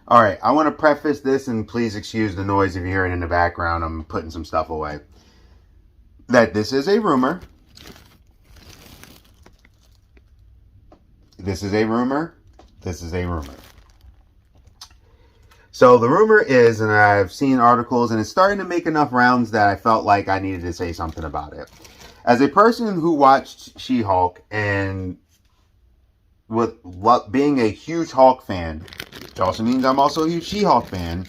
All right, I want to preface this, and please excuse the noise if you're hearing in the background. I'm putting some stuff away. That this is a rumor. This is a rumor. This is a rumor. So the rumor is, and I've seen articles, and it's starting to make enough rounds that I felt like I needed to say something about it. As a person who watched She-Hulk, and with being a huge Hulk fan, which also means I'm also a huge She-Hulk fan,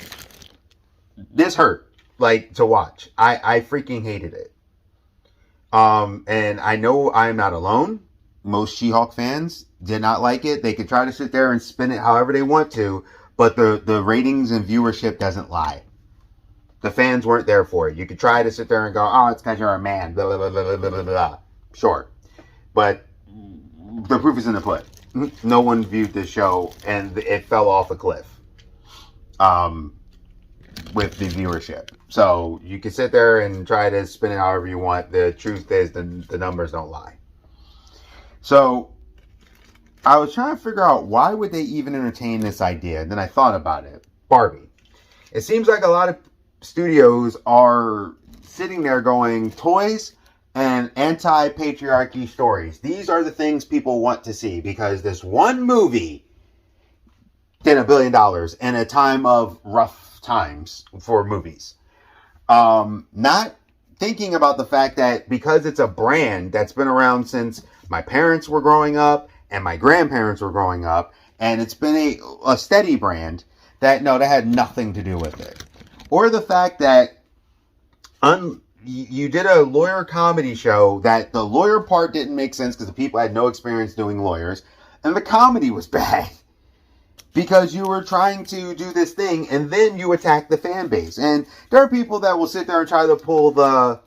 this hurt, like, to watch. I freaking hated it. And I know I'm not alone. Most She-Hulk fans did not like it. They could try to sit there and spin it however they want to, but the ratings and viewership doesn't lie. The fans weren't there for it. You could try to sit there and go, oh, it's because you're a man, blah, blah, blah, blah, blah, blah, blah. Sure. But the proof is in the pudding. No one viewed this show, and it fell off a cliff with the viewership. So you can sit there and try to spin it however you want. The truth is the numbers don't lie. So I was trying to figure out, why would they even entertain this idea? And then I thought about it. Barbie. It seems like a lot of studios are sitting there going, toys and anti-patriarchy stories. These are the things people want to see, because this one movie did $1 billion in a time of rough times for movies. Not thinking about the fact that because it's a brand that's been around since my parents were growing up and my grandparents were growing up, and it's been a steady brand, that had nothing to do with it. Or the fact that you did a lawyer comedy show that the lawyer part didn't make sense because the people had no experience doing lawyers, and the comedy was bad because you were trying to do this thing, and then you attack the fan base. And there are people that will sit there and try to pull the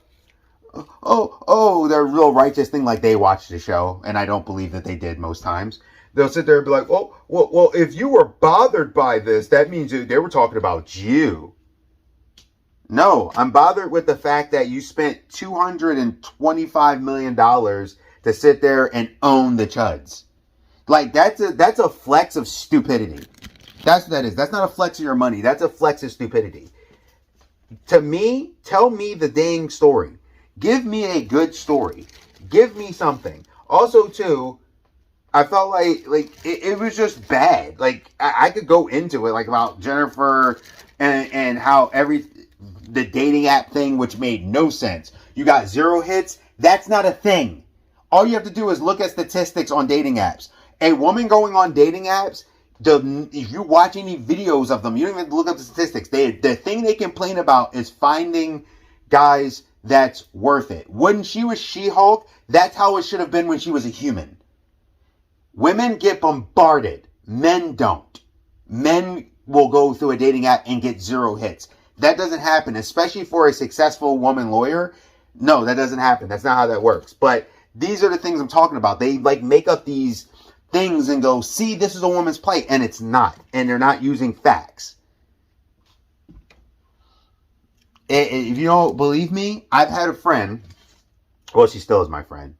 their real righteous thing, like they watched the show, and I don't believe that they did most times. They'll sit there and be like, oh, well, if you were bothered by this, that means they were talking about you. No, I'm bothered with the fact that you spent $225 million to sit there and own the Chuds. Like, that's a flex of stupidity. That's what that is. That's not a flex of your money. That's a flex of stupidity. To me, tell me the dang story. Give me a good story. Give me something. Also, too, I felt like it was just bad. Like, I could go into it, like, about Jennifer and how the dating app thing, which made no sense. You got 0 hits. That's not a thing. All you have to do is look at statistics on dating apps. A woman going on dating apps, if you watch any videos of them, you don't even have to look up the statistics. The thing they complain about is finding guys that's worth it. When she was She-Hulk, that's how it should have been when she was a human. Women get bombarded. Men don't. Men will go through a dating app and get 0 hits. That doesn't happen, especially for a successful woman lawyer. No, that doesn't happen. That's not how that works. But these are the things I'm talking about. They make up these things and go, see, this is a woman's plight, and it's not. And they're not using facts. If you don't believe me, I've had a friend. Well, she still is my friend.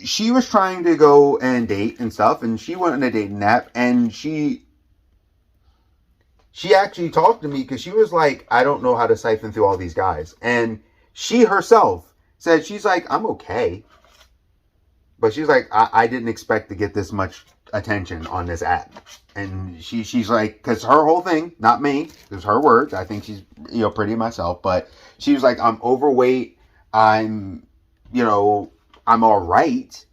She was trying to go and date and stuff, and she went on a dating app, and she actually talked to me because she was like, I don't know how to siphon through all these guys. And she herself said, she's like, I'm okay. But she's like, I didn't expect to get this much attention on this app. And she's like, because her whole thing, not me, there's her words. I think she's, pretty myself. But she was like, I'm overweight. I'm all right.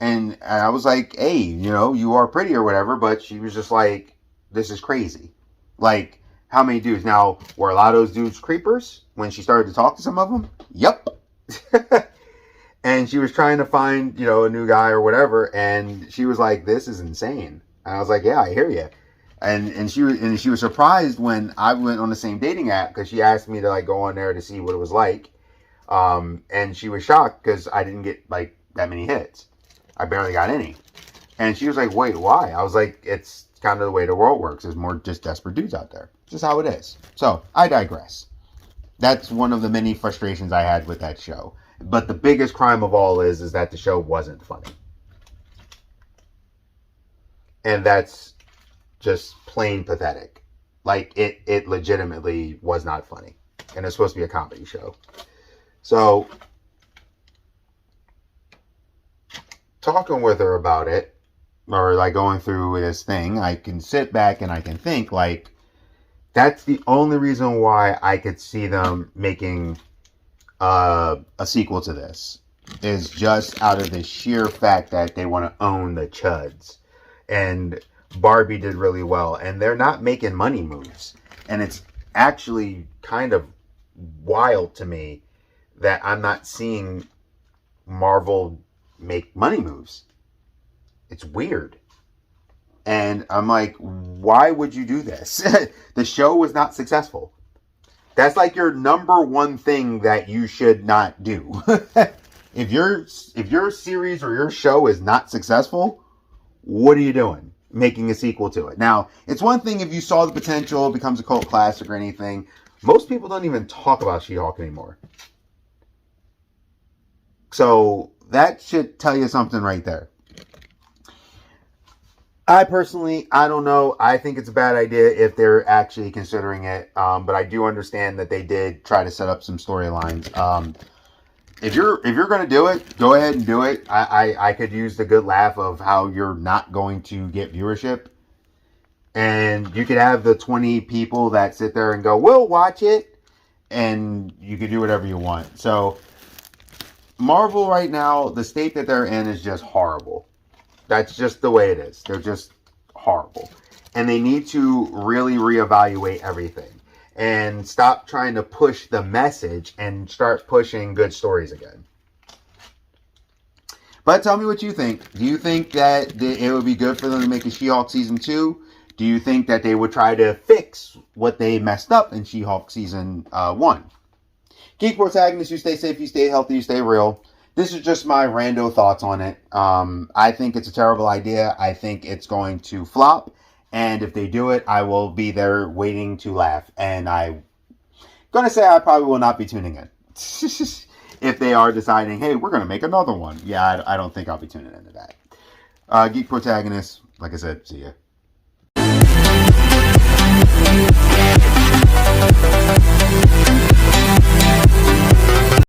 And I was like, hey, you are pretty or whatever. But she was just like, this is crazy. Like, how many dudes? Now, were a lot of those dudes creepers when she started to talk to some of them? Yep. And she was trying to find, a new guy or whatever. And she was like, this is insane. And I was like, yeah, I hear you. And she was surprised when I went on the same dating app, because she asked me to go on there to see what it was like. And she was shocked because I didn't get that many hits. I barely got any. And she was like, wait, why? I was like, it's kind of the way the world works. There's more just desperate dudes out there. Just how it is. So I digress. That's one of the many frustrations I had with that show. But the biggest crime of all is that the show wasn't funny. And that's just plain pathetic. Like, it legitimately was not funny. And it's supposed to be a comedy show. So, talking with her about it, or like going through this thing, I can sit back and I can think, like, that's the only reason why I could see them making a sequel to this, is just out of the sheer fact that they want to own the chuds. And Barbie did really well, and they're not making money moves. And it's actually kind of wild to me that I'm not seeing Marvel make money moves. It's weird. And I'm like, why would you do this? The show was not successful. That's like your number one thing that you should not do. If your series or your show is not successful, what are you doing? Making a sequel to it. Now, it's one thing if you saw the potential, it becomes a cult classic or anything. Most people don't even talk about She-Hulk anymore. So that should tell you something right there. I personally, I don't know. I think it's a bad idea if they're actually considering it. But I do understand that they did try to set up some storylines. If you're going to do it, go ahead and do it. I could use the good laugh of how you're not going to get viewership. And you could have the 20 people that sit there and go, we'll watch it. And you could do whatever you want. So Marvel right now, the state that they're in is just horrible. That's just the way it is. They're just horrible. And they need to really reevaluate everything. And stop trying to push the message and start pushing good stories again. But tell me what you think. Do you think that it would be good for them to make a She-Hulk Season 2? Do you think that they would try to fix what they messed up in She-Hulk Season 1? Geek Protagonist, you stay safe, you stay healthy, you stay real. This is just my rando thoughts on it. I think it's a terrible idea. I think it's going to flop. And if they do it, I will be there waiting to laugh. And I'm going to say I probably will not be tuning in. If they are deciding, hey, we're going to make another one. Yeah, I don't think I'll be tuning into that. Geek Protagonist, like I said, see ya.